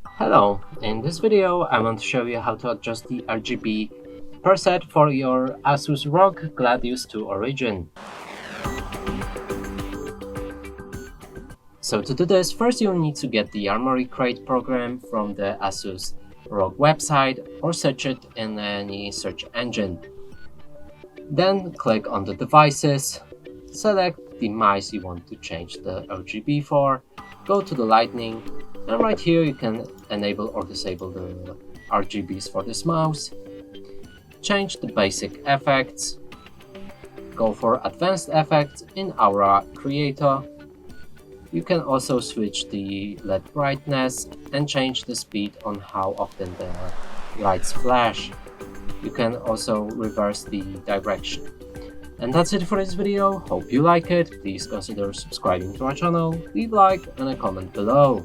Hello, in this video I want to show you how to adjust the RGB preset for your Asus ROG Gladius II Origin. So to do this, first you'll need to get the Armory Crate program from the Asus ROG website or search it in any search engine. Then click on the devices, select the mice you want to change the RGB for, go to the Lightning, and right here you can enable or disable the RGBs for this mouse. Change the basic effects, go for advanced effects in Aura Creator. You can also switch the LED brightness and change the speed on how often the lights flash. You can also reverse the direction. And that's it for this video. Hope you like it. Please consider subscribing to our channel, leave a like and a comment below.